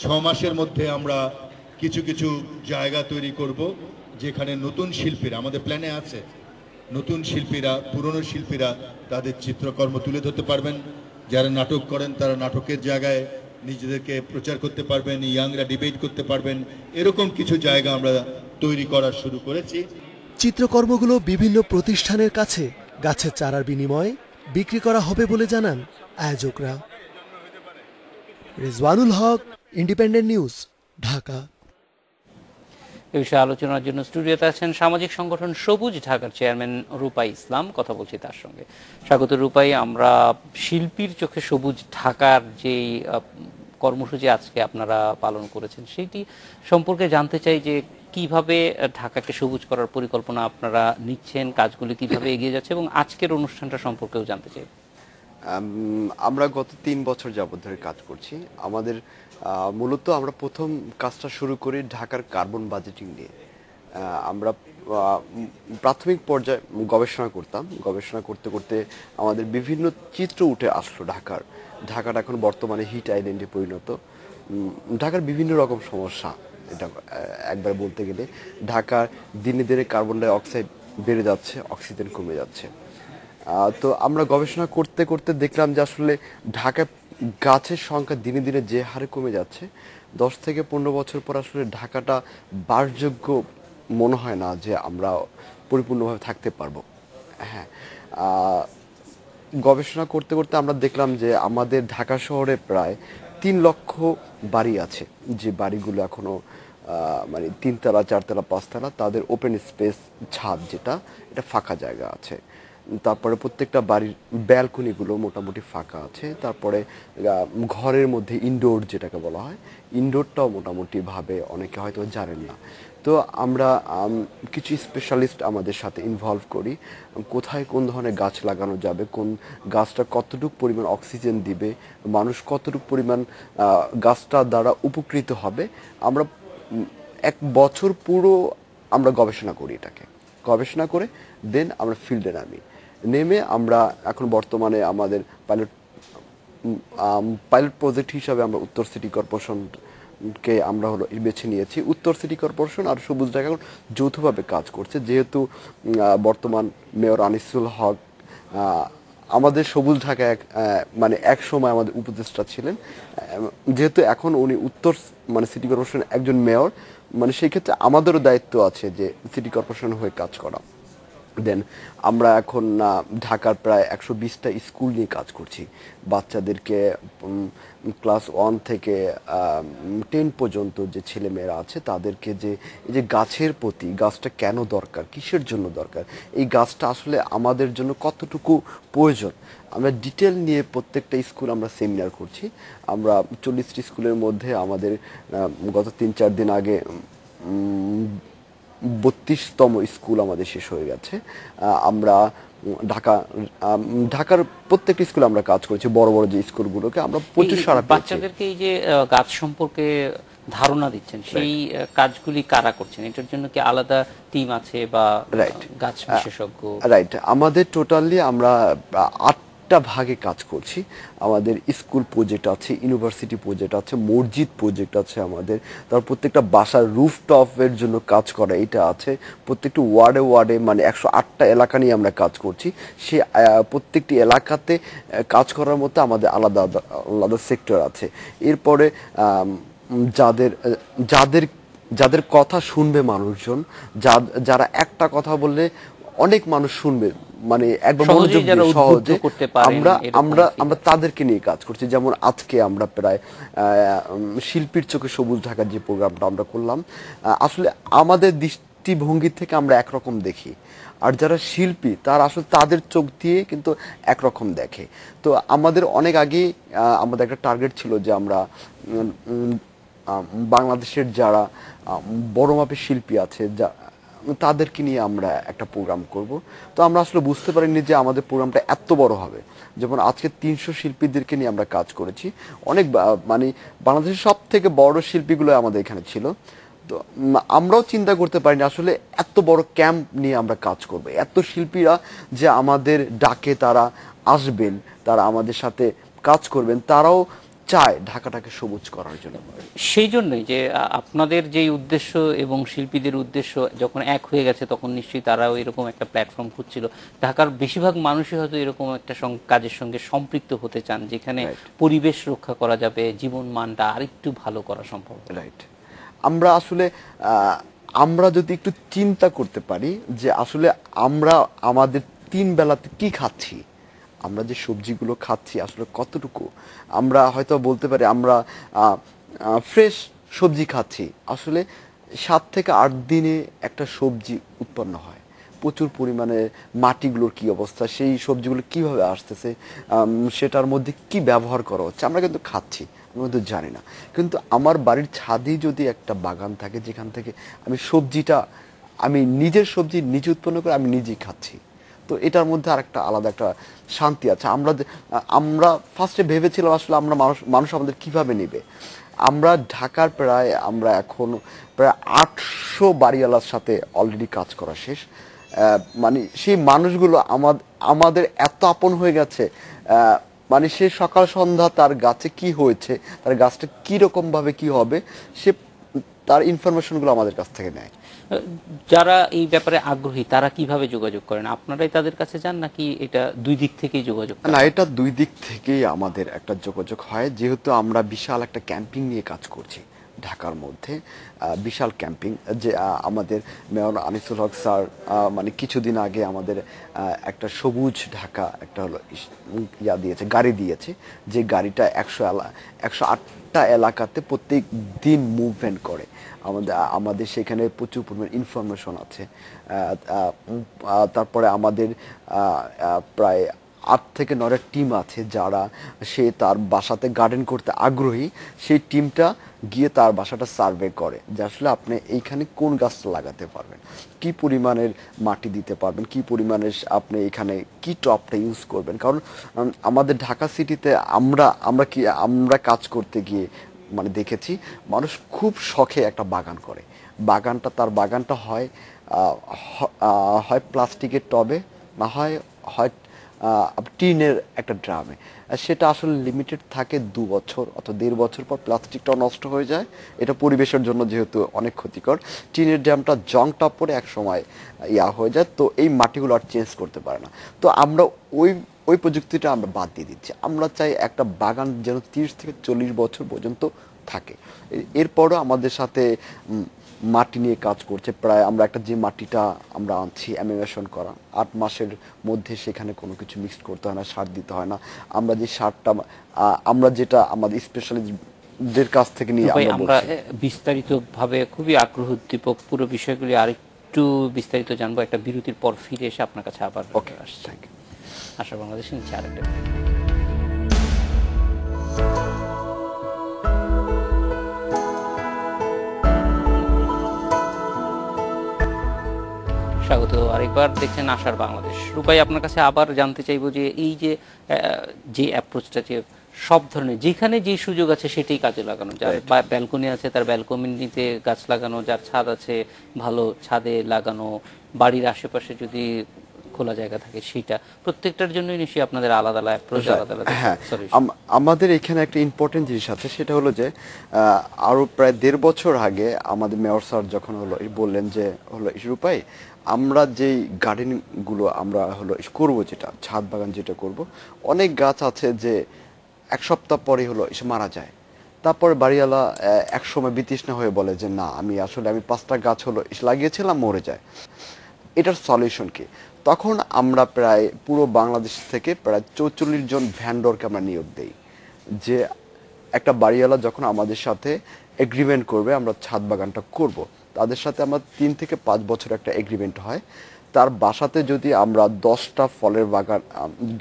6 মাসের মধ্যে আমরা কিছু কিছু জায়গা তৈরি করব, যেখানে নতুন শিল্পীরা, আমাদের প্ল্যানে আছে, নতুন শিল্পীরা, পুরনো শিল্পীরা তাদের চিত্রকর্ম তুলে ধরতে পারবেন। যারা নাটক করেন তারা নাটকের জায়গায় নিজেদেরকে প্রচার করতে পারবেন, ইয়াংরা ডিবেট করতে পারবেন। এরকম কিছু জায়গা আমরা তৈরি করা শুরু করেছি। চিত্রকর্মগুলো বিভিন্ন প্রতিষ্ঠানের কাছে গাছের চারার বিনিময়ে বিক্রি করা হবে বলে জানান আয়োজকরা। রিজওয়ানুল হক, ইন্ডিপেন্ডেন্ট নিউজ, ঢাকা। এ বিষয়ে আলোচনার জন্য স্টুডিওতে আছেন সামাজিক সংগঠন সবুজ ঢাকার চেয়ারম্যান রূপাই ইসলাম। কথা বলছি তার সঙ্গে। স্বাগত রূপাই। আমরা শিল্পীর চোখে সবুজ ঢাকার যেই কর্মসূচি আজকে আপনারা পালন করেছেন, সেইটি সম্পর্কে জানতে চাই যে কিভাবে ঢাকাকে সবুজ করার পরিকল্পনা আপনারা নিচ্ছেন, কাজগুলি কিভাবে এগিয়ে যাচ্ছে, এবং আজকের অনুষ্ঠানটা সম্পর্কেও জানতে চাই। আমরা গত 3 বছর যাবত ধরে কাজ করছি। আমাদের মূলত আমরা প্রথম কাজটা শুরু করি ঢাকার কার্বন বাজেটিং নিয়ে। আমরা প্রাথমিক পর্যায়ে গবেষণা করতাম। গবেষণা করতে করতে আমাদের বিভিন্ন চিত্র উঠে আসলো ঢাকাটা এখন বর্তমানে হিট আইল্যান্ডে পরিণত। ঢাকার বিভিন্ন রকম সমস্যা, এটা একবার বলতে গেলে ঢাকার দিনে দিনে কার্বন ডাই অক্সাইড বেড়ে যাচ্ছে, অক্সিজেন কমে যাচ্ছে। তো আমরা গবেষণা করতে করতে দেখলাম যে আসলে ঢাকায় গাছের সংখ্যা দিনে দিনে যে হারে কমে যাচ্ছে, 10 থেকে 15 বছর পর আসলে ঢাকাটা বাসযোগ্য মনে হয় না যে আমরা পরিপূর্ণভাবে থাকতে পারবো। হ্যাঁ, গবেষণা করতে করতে আমরা দেখলাম যে আমাদের ঢাকা শহরে প্রায় 3 লক্ষ বাড়ি আছে, যে বাড়িগুলো এখনো মানে 3 তলা 4 তলা 5 তলা, তাদের ওপেন স্পেস ছাদ যেটা, এটা ফাঁকা জায়গা আছে। তারপরে প্রত্যেকটা বাড়ির ব্যালকনিগুলো মোটামুটি ফাঁকা আছে। তারপরে ঘরের মধ্যে ইনডোর যেটাকে বলা হয়, ইনডোরটাও মোটামুটি ভাবে অনেকে হয়তো জানেন না। তো আমরা কিছু স্পেশালিস্ট আমাদের সাথে ইনভলভ করি, কোথায় কোন ধরনের গাছ লাগানো যাবে, কোন গাছটা কতটুকু পরিমাণ অক্সিজেন দিবে, মানুষ কতটুকু পরিমাণ গাছটা দ্বারা উপকৃত হবে। আমরা 1 বছর পুরো আমরা গবেষণা করি, এটাকে গবেষণা করে দেন আমরা ফিল্ডে নেমে আমরা এখন বর্তমানে আমাদের পাইলট প্রজেক্ট হিসাবে আমরা উত্তর সিটি কর্পোরেশনকে আমরা বেছে নিয়েছি। উত্তর সিটি কর্পোরেশন আর সবুজ ঢাকা যৌথভাবে কাজ করছে, যেহেতু বর্তমান মেয়র আনিসুল হক আমাদের সবুজ ঢাকায় মানে এক সময় আমাদের উপদেষ্টা ছিলেন, যেহেতু এখন উনি উত্তর মানে সিটি কর্পোরেশন একজন মেয়র, মানে সেই ক্ষেত্রে আমাদেরও দায়িত্ব আছে যে সিটি কর্পোরেশন হয়ে কাজ করা। দেন আমরা এখন ঢাকার প্রায় 120টা স্কুল নিয়ে কাজ করছি। বাচ্চাদেরকে ক্লাস 1 থেকে 10 পর্যন্ত যে ছেলেমেয়েরা আছে তাদেরকে যে এই যে গাছের প্রতি, গাছটা কেন দরকার, কিসের জন্য দরকার, এই গাছটা আসলে আমাদের জন্য কতটুকু প্রয়োজন, আমরা ডিটেল নিয়ে প্রত্যেকটা স্কুল আমরা সেমিনার করছি। আমরা 40টি স্কুলের মধ্যে আমাদের গত 3-4 দিন আগে 32তম স্কুল আমাদের শেষ হয়ে গেছে। আমরা ঢাকার প্রত্যেকটি স্কুলে আমরা কাজ করেছি, বড় বড় যে স্কুলগুলোকে আমরা প্রচুর সারা পেয়েছি। বাচ্চাদেরকে এই যে গাছ সম্পর্কে ধারণা দিচ্ছেন, সেই কাজগুলি কারা করছেন? এটার জন্য কি আলাদা টিম আছে বা গাছ বিশেষজ্ঞ? রাইট, আমাদের টোটালি আমরা 8টা ভাগে কাজ করছি। আমাদের স্কুল প্রজেক্ট আছে, ইউনিভার্সিটি প্রজেক্ট আছে, মসজিদ প্রজেক্ট আছে আমাদের, তার প্রত্যেকটা বাসার রুফটপের জন্য কাজ করা এটা আছে, প্রত্যেকটি ওয়ার্ডে ওয়ার্ডে মানে 108টা এলাকা নিয়ে আমরা কাজ করছি। সে প্রত্যেকটি এলাকাতে কাজ করার মতো আমাদের আলাদা আলাদা সেক্টর আছে। এরপরে যাদের যাদের যাদের কথা শুনবে মানুষজন, যারা একটা কথা বললে অনেক মানুষ শুনবে, মানে একবার মনোযোগ দিয়ে সহজে আমরা তাদেরকে নিয়ে কাজ করছি। যেমন আজকে আমরা প্রায় শিল্পীর চোখে সবুজ ঢাকার যে প্রোগ্রামটা আমরা করলাম, আসলে আমাদের দৃষ্টিভঙ্গি থেকে আমরা একরকম দেখি, আর যারা শিল্পী তারা আসলে তাদের চোখ দিয়ে কিন্তু একরকম দেখে। তো আমাদের অনেক আগে আমাদের একটা টার্গেট ছিল যে আমরা বাংলাদেশের যারা বড় মাপের শিল্পী আছে তাদেরকে নিয়ে আমরা একটা প্রোগ্রাম করব। তো আমরা আসলে বুঝতে পারিনি যে আমাদের প্রোগ্রামটা এত বড় হবে। যেমন আজকে 300 শিল্পীদেরকে নিয়ে আমরা কাজ করেছি, অনেক মানে বাংলাদেশের সব থেকে বড় শিল্পীগুলো আমাদের এখানে ছিল। তো আমরাও চিন্তা করতে পারিনি আসলে এত বড় ক্যাম্প নিয়ে আমরা কাজ করব, এত শিল্পীরা যে আমাদের ডাকে তারা আসবেন, তারা আমাদের সাথে কাজ করবেন, তারাও চায় ঢাকাটাকে সবুজ করার জন্য। সেই জন্যই যে আপনাদের যেই উদ্দেশ্য এবং শিল্পীদের উদ্দেশ্য যখন এক হয়ে গেছে, তখন নিশ্চয়ই তারাও এরকম একটা প্ল্যাটফর্ম খুঁজছিল। ঢাকার বেশিরভাগ মানুষই হয়তো এরকম একটা কাজের সঙ্গে সম্পৃক্ত হতে চান, যেখানে পরিবেশ রক্ষা করা যাবে, জীবন মানটা আরেকটু ভালো করা সম্ভব। রাইট, আমরা আসলে আমরা যদি একটু চিন্তা করতে পারি যে আসলে আমরা আমাদের 3 বেলাতে কি খাচ্ছি, আমরা যে সবজিগুলো খাচ্ছি আসলে কতটুকু, আমরা হয়তো বলতে পারি আমরা ফ্রেশ সবজি খাচ্ছি, আসলে 7 থেকে 8 দিনে একটা সবজি উৎপন্ন হয়, প্রচুর পরিমাণে মাটিগুলোর কি অবস্থা, সেই সবজিগুলো কিভাবে আসতেছে, সেটার মধ্যে কি ব্যবহার করা হচ্ছে, আমরা কিন্তু খাচ্ছি, আমরা কিন্তু জানি না। কিন্তু আমার বাড়ির ছাদেই যদি একটা বাগান থাকে যেখান থেকে আমি নিজের সবজি নিজে উৎপন্ন করে আমি নিজেই খাচ্ছি, তো এটার মধ্যে আর একটা আলাদা একটা শান্তি আছে। আমরা ফার্স্টে ভেবেছিলাম আসলে আমরা মানুষ আমাদের কিভাবে নেবে। আমরা ঢাকার আমরা এখন প্রায় 800 বাড়িওয়ালার সাথে অলরেডি কাজ করা শেষ। মানে সেই মানুষগুলো আমাদের এত আপন হয়ে গেছে, মানে সে সকাল সন্ধ্যা তার গাছে কি হয়েছে, তার গাছটা কীরকমভাবে কি হবে, সে তার ইনফরমেশনগুলো আমাদের কাছ থেকে নেয়। যারা এই ব্যাপারে আগ্রহী তারা কিভাবে যোগাযোগ করেন? আপনারাই তাদের কাছে যান নাকি এটা দুই দিক থেকেই যোগাযোগ? না, এটা দুই দিক থেকেই আমাদের একটা যোগাযোগ হয়, যেহেতু আমরা বিশাল একটা ক্যাম্পিং নিয়ে কাজ করছি ঢাকার মধ্যে, বিশাল ক্যাম্পিং। যে আমাদের মেয়র আনিসুল হক স্যার মানে কিছুদিন আগে আমাদের একটা সবুজ ঢাকা একটা হলো গাড়ি দিয়েছে, যে গাড়িটা 108টা এলাকাতে প্রত্যেক দিন মুভমেন্ট করে। আমাদের সেখানে প্রচুর পরিমাণ ইনফরমেশন আছে। তারপরে আমাদের প্রায় 8 থেকে 9টা টিম আছে, যারা সে তার বাসাতে গার্ডেন করতে আগ্রহী, সেই টিমটা গিয়ে তার বাসাটা সার্ভে করে যে আসলে আপনি এইখানে কোন গাছটা লাগাতে পারবেন, কি পরিমাণের মাটি দিতে পারবেন, কি পরিমাণের আপনি এখানে কি টপটা ইউজ করবেন। কারণ আমাদের ঢাকা সিটিতে আমরা কাজ করতে গিয়ে মানে দেখেছি মানুষ খুব শখে একটা বাগান করে, তার বাগানটা হয় প্লাস্টিকের টবে, না হয় টিনের একটা ড্রামে। সেটা আসলে লিমিটেড থাকে 2 বছর অথবা 1.5 বছর পর প্লাস্টিকটাও নষ্ট হয়ে যায়, এটা পরিবেশের জন্য যেহেতু অনেক ক্ষতিকর। টিনের ড্রামটা জংটা পরে এক সময় হয়ে যায়, তো এই মাটিগুলো আর চেঞ্জ করতে পারে না। তো আমরা ওই প্রযুক্তিটা আমরা বাদ দিয়ে দিচ্ছি। আমরা চাই একটা বাগান যেন 30 থেকে 40 বছর পর্যন্ত থাকে। এরপরও আমাদের সাথে মাটি নিয়ে কাজ করছে। প্রায় আমরা একটা যে মাটিটা আমরা আনছি অ্যামিনেশন করা 8 মাসের মধ্যে সেখানে কোনো কিছু মিক্সড করতে হয় না, সার দিতে হয় না। আমরা যে সারটা আমরা যেটা আমাদের স্পেশালিস্টদের কাছ থেকে নিয়ে আমরা বিস্তারিতভাবে খুবই আগ্রহ উদ্দীপক পুরো বিষয়গুলি আরেকটু বিস্তারিত জানবো একটা বিরতির পর ফিরে এসে আপনার কাছে আবার আসছে। আশা বাংলাদেশে নিচ্ছে আরেকটা স্বাগত আরেকবার দেখছেন আশার বাংলাদেশ। রূপাই, আপনার কাছে আবার জানতে চাইবো যে এই যে অ্যাপ্রোচটা, যে সব ধরনের যেখানে যে সুযোগ আছে সেটাই কাজে লাগানো, যার ব্যালকনি আছে তার ব্যালকনিতে গাছ লাগানো, যার ছাদ আছে ভালো ছাদে লাগানো, বাড়ির আশেপাশে যদি খোলা জায়গা থাকে সেটা, প্রত্যেকটার জন্যই নিশ্চয়ই আপনাদের আলাদা আলাদা অ্যাপ্রোচ, আলাদা আলাদা। হ্যাঁ, আমাদের এখানে একটা ইম্পর্টেন্ট জিনিস আছে, সেটা হলো যে আরো প্রায় 1.5 বছর আগে আমাদের মেয়র স্যার যখন বললেন যে রূপাই আমরা যেই গার্ডেনগুলো আমরা করবো, যেটা ছাদ বাগান যেটা করব, অনেক গাছ আছে যে 1 সপ্তাহ পরে এসে মারা যায়। তারপর বাড়িওয়ালা এক সময় বিতৃষ্ণা হয়ে বলে যে না, আমি 5টা গাছ লাগিয়েছিলাম, মরে যায়। এটার সলিউশন কি? তখন আমরা প্রায় পুরো বাংলাদেশ থেকে প্রায় 44 জন ভ্যান্ডরকে আমরা নিয়োগ দেই, যে একটা বাড়িওয়ালা যখন আমাদের সাথে এগ্রিমেন্ট করবে আমরা ছাদ বাগানটা করব, তাদের সাথে আমরা 3 থেকে 5 বছর একটা এগ্রিমেন্ট হয়। তার বাসাতে যদি আমরা 10টা ফলের বাগান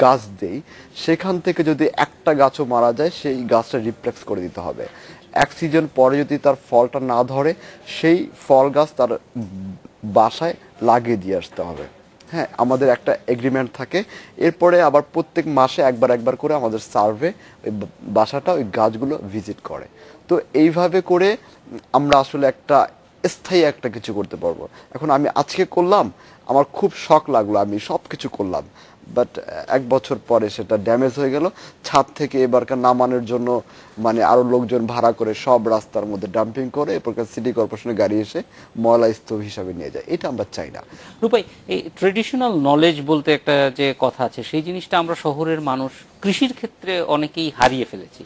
গাছ দেই, সেখান থেকে যদি একটা গাছও মারা যায় সেই গাছটা রিপ্লেক্স করে দিতে হবে। 1 সিজন পরে যদি তার ফলটা না ধরে, সেই ফল গাছ তার বাসায় লাগিয়ে দিয়ে আসতে হবে। হ্যাঁ, আমাদের একটা এগ্রিমেন্ট থাকে। এরপরে আবার প্রত্যেক মাসে একবার করে আমাদের সার্ভে ওই বাসাটা ওই গাছগুলো ভিজিট করে। তো এইভাবে করে আমরা আসলে একটা স্থায়ী একটা কিছু করতে পারবো। এখন আমি আজকে করলাম, আমার খুব শখ লাগলো, আমি সব কিছু করলাম, বাট 1 বছর পরে সেটা ড্যামেজ হয়ে গেল। ছাদ থেকে এবারকার নামানোর জন্য আরো লোকজন ভাড়া করে সব রাস্তার মধ্যে ডাম্পিং করে, এরপরকার সিটি কর্পোরেশনের গাড়ি এসে ময়লা স্তূপ হিসাবে নিয়ে যায়। এটা আমরা চাই না। রূপাই, এই ট্রেডিশনাল নলেজ বলতে একটা যে কথা আছে, সেই জিনিসটা আমরা শহরের মানুষ কৃষির ক্ষেত্রে অনেকেই হারিয়ে ফেলেছি।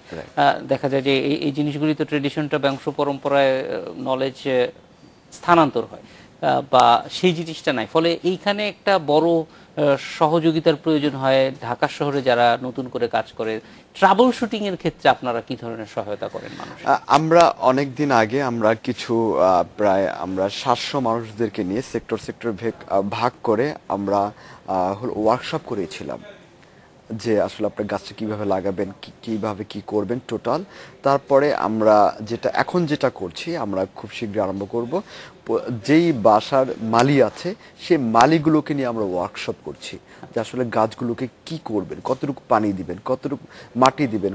দেখা যায় যে এই জিনিসগুলি তো ট্রেডিশনটা বংশ পরম্পরায় নলেজ স্থানান্তর হয় বা সেই জিনিসটা নাই, ফলে এইখানে একটা বড় সহযোগিতার প্রয়োজন হয়। ঢাকা শহরে যারা নতুন করে কাজ করে, ট্রাবল শুটিং এর ক্ষেত্রে আপনারা কি ধরনের সহায়তা করেন মানুষ? আমরা অনেক দিন আগে আমরা কিছু প্রায় 700 মানুষদেরকে নিয়ে সেক্টর ভাগ করে আমরা ওয়ার্কশপ করেছিলাম, যে আসলে আপনার গাছটা কিভাবে লাগাবেন, কিভাবে কি করবেন টোটাল। তারপরে আমরা যেটা করছি, আমরা খুব শীঘ্রই আরম্ভ করব। যেই বাসার মালি আছে সেই মালিগুলোকে নিয়ে আমরা ওয়ার্কশপ করছি, যে আসলে গাছগুলোকে কি করবেন, কতটুকু পানি দিবেন, কতটুকু মাটি দিবেন,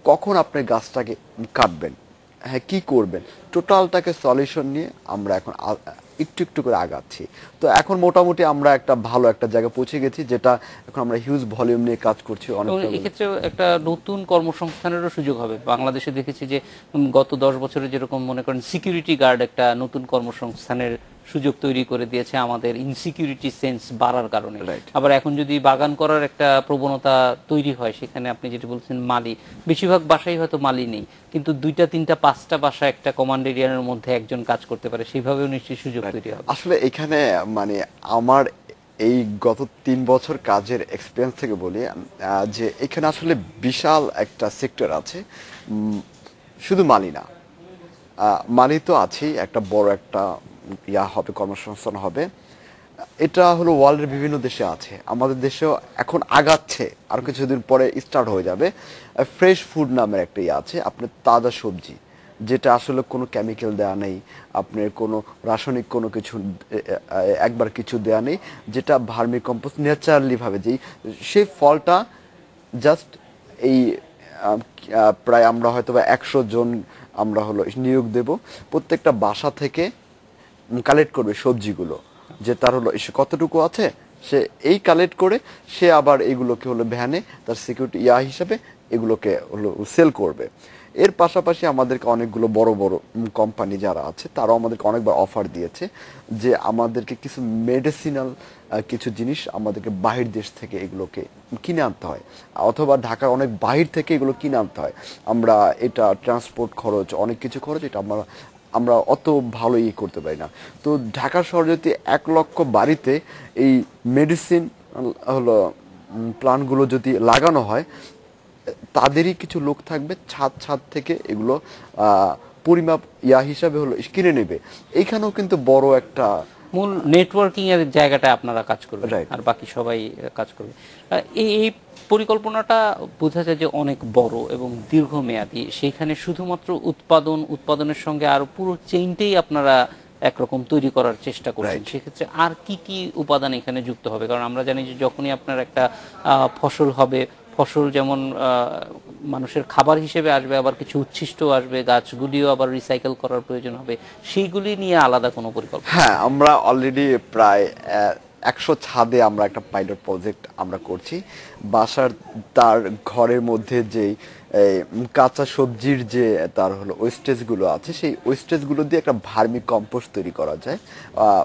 কখন আপনি গাছটাকে কাটবেন, হ্যাঁ কি করবেন, টোটালটাকে সলিউশন নিয়ে আমরা এখন একটু করে আগাচ্ছি। তো এখন মোটামুটি আমরা একটা ভালো একটা জায়গায় পৌঁছে গেছি, যেটা এখন আমরা হিউজ ভলিউম নিয়ে কাজ করছি। এক্ষেত্রে একটা নতুন কর্মসংস্থানেরও সুযোগ হবে। বাংলাদেশে দেখেছি যে গত 10 বছরে যেরকম মনে করেন সিকিউরিটি গার্ড একটা নতুন কর্মসংস্থানের সুযোগ তৈরি করে দিয়েছে আমাদের ইনসিকিউরিটি সেন্স বাড়ার কারণে। আবার এখন যদি বাগান করার একটা প্রবণতা তৈরি হয়, সেখানে আপনি যেটা বলছেন মালি, বেশিরভাগ বাসায় হয়তো মালি নেই, কিন্তু 2টা 3টা 5টা বাসা একটা কমান্ড এরিয়ার মধ্যে একজন কাজ করতে পারে, সেইভাবেও নিশ্চয়ই সুযোগ তৈরি হবে। আসলে এখানে আমার এই গত 3 বছর কাজের এক্সপিরিয়েন্স থেকে বলি যে এখানে আসলে বিশাল একটা সেক্টর আছে, শুধু মালি না, মালি তো আছেই, একটা বড় একটা হবে, কর্মসংস্থান হবে। এটা ওয়ার্ল্ডের বিভিন্ন দেশে আছে, আমাদের দেশেও এখন আগাচ্ছে, আর কিছুদিন পরে স্টার্ট হয়ে যাবে। ফ্রেশ ফুড নামের একটা আছে, আপনার তাজা সবজি, যেটা আসলে কোনো কেমিক্যাল দেওয়া নেই, আপনার কোনো রাসায়নিক কোনো কিছু একবার কিছু দেওয়া নেই, যেটা ভার্মি কম্পোস্ট ন্যাচারালি ভাবে সেই ফলটা জাস্ট এই প্রায় আমরা হয়তো বা 100 জন আমরা নিয়োগ দেব, প্রত্যেকটা বাসা থেকে কালেক্ট করবে সবজিগুলো, যে তার কতটুকু আছে, সে এই কালেক্ট করে সে আবার এগুলোকে ভ্যানে তার সিকিউরিটি হিসাবে এগুলোকে সেল করবে। এর পাশাপাশি আমাদেরকে অনেকগুলো বড় বড় কোম্পানি যারা আছে তারাও আমাদেরকে অনেকবার অফার দিয়েছে, যে আমাদেরকে কিছু মেডিসিনাল কিছু জিনিস আমাদেরকে বাহির দেশ থেকে এগুলোকে কিনে আনতে হয়, অথবা ঢাকার অনেক বাহির থেকে এগুলো কিনে আনতে হয়। আমরা এটা ট্রান্সপোর্ট খরচ, অনেক কিছু খরচ, এটা আমরা আমরা অত ভালো করতে পারি না। তো ঢাকা শহরে যদি 1 লক্ষ বাড়িতে এই মেডিসিন হলো প্ল্যান্টগুলো যদি লাগানো হয়, তাদেরই কিছু লোক থাকবে ছাদ থেকে এগুলো পরিমাপ হিসাবে হলো কিনে নেবে। এইখানেও কিন্তু বড় একটা মূল নেটওয়ার্কিং এর জায়গাটা আপনারা কাজ করবেন, Right. আর বাকি সবাই কাজ করবে। এই পরিকল্পনাটা বোঝা যায় যে অনেক বড় এবং দীর্ঘমেয়াদী। সেখানে শুধুমাত্র উৎপাদনের সঙ্গে আর পুরো চেইনটাই আপনারা একরকম তৈরি করার চেষ্টা করছেন। সেক্ষেত্রে আর কি কি উপাদান এখানে যুক্ত হবে? কারণ আমরা জানি যে যখনই আপনার একটা ফসল হবে, ফসল যেমন মানুষের খাবার হিসেবে আসবে, আবার কিছু উচ্ছিষ্ট আসবে, গাছগুলিও আবার রিসাইকেল করার প্রয়োজন হবে, সেইগুলি নিয়ে আলাদা কোনো পরিকল্পনা? হ্যাঁ, আমরা অলরেডি প্রায় 100 ছাদে আমরা একটা পাইলট প্রজেক্ট আমরা করছি। বাসার তার ঘরের মধ্যে যেই কাঁচা সবজির যে তার হলো ওয়েস্টেজগুলো আছে, সেই ওয়েস্টেজগুলো দিয়ে একটা ভার্মি কম্পোস্ট তৈরি করা যায়।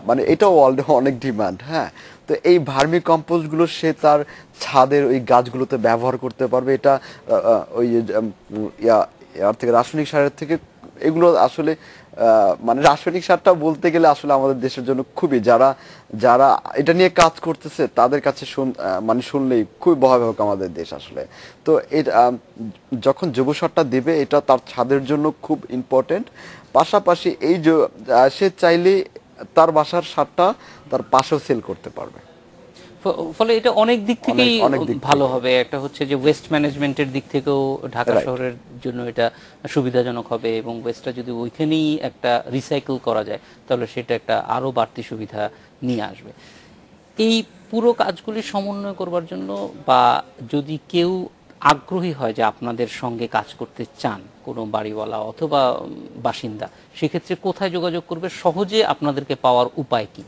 মানে এটাও অলরেডি অনেক ডিমান্ড। হ্যাঁ, তো এই ভার্মি কম্পোস্টগুলো সে তার ছাদের ওই গাছগুলোতে ব্যবহার করতে পারবে। এটা ওই ইয়ার থেকে রাসায়নিক সারের থেকে এগুলো আসলে মানে রাসায়নিক সারটা বলতে গেলে আসলে আমাদের দেশের জন্য খুবই, যারা এটা নিয়ে কাজ করতেছে তাদের কাছে মানে শুনলেই খুবই ভয়াবহ আমাদের দেশ আসলে। তো এটা যখন জৈব সারটা দেবে, এটা তার ছাদের জন্য খুব ইম্পর্টেন্ট। পাশাপাশি এই সে চাইলে তার বাসার সারটা তার পাশেও সেল করতে পারবে। ফলে এটা অনেক দিক থেকেই ভালো হবে। একটা হচ্ছে যে ওয়েস্ট ম্যানেজমেন্টের দিক থেকেও ঢাকা শহরের জন্য এটা সুবিধাজনক হবে, এবং ওয়েস্টটা যদি ওইখানেই একটা রিসাইকেল করা যায় তাহলে সেটা একটা আরো বাড়তি সুবিধা নিয়ে আসবে। এই পুরো কাজগুলি সমন্বয় করবার জন্য, বা যদি কেউ আগ্রহী হয় যে আপনাদের সঙ্গে কাজ করতে চান, কোনো বাড়িওয়ালা অথবা বাসিন্দা, সেক্ষেত্রে কোথায় যোগাযোগ করবে? সহজে আপনাদেরকে পাওয়ার উপায় কি?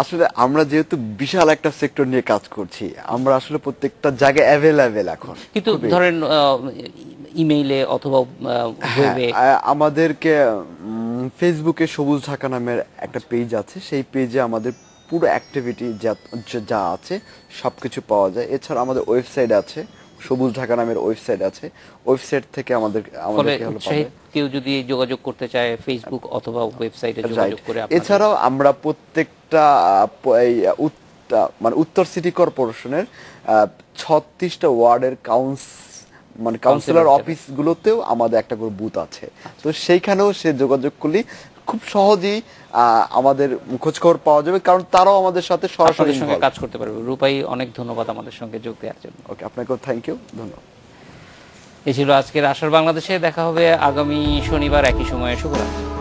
আসলে আমরা যেহেতু বিশাল একটা সেক্টর নিয়ে কাজ করছি, আমরা আসলে প্রত্যেকটা জায়গায় অ্যাভেলেবেল এখন। কিন্তু ধরেন ইমেইলে অথবা ওয়েবে আমাদেরকে ফেসবুকে সবুজ ঢাকা নামের একটা পেজ আছে, সেই পেজে আমাদের পুরো অ্যাক্টিভিটি যা আছে সবকিছু পাওয়া যায়। এছাড়া আমাদের ওয়েবসাইট আছে, সবুজ ঢাকা নামের ওয়েবসাইট আছে। ওয়েবসাইট থেকে আমাদেরকে কেউ যদি যোগাযোগ করতে চায় ফেসবুক অথবা ওয়েবসাইটে যোগাযোগ করে। এছাড়াও আমরা প্রত্যেকটা মানে উত্তর সিটি কর্পোরেশনের 36টা ওয়ার্ডের কাউন্সিলর অফিসগুলোতেও আমাদের একটা করে বুথ আছে। তো সেইখানেও সে যোগাযোগ করলে খুব সহজেই আমাদের খোঁজখবর পাওয়া যাবে, কারণ তারাও আমাদের সাথে সরাসরি সঙ্গে কাজ করতে পারবে। রূপাই, অনেক ধন্যবাদ আমাদের সঙ্গে যোগ দেওয়ার জন্য। ওকে, আপনাকেও থ্যাংক ইউ, ধন্যবাদ। এই ছিল আজকের আশার বাংলাদেশে। দেখা হবে আগামী শনিবার একই সময়ে। শুভরাত্রি।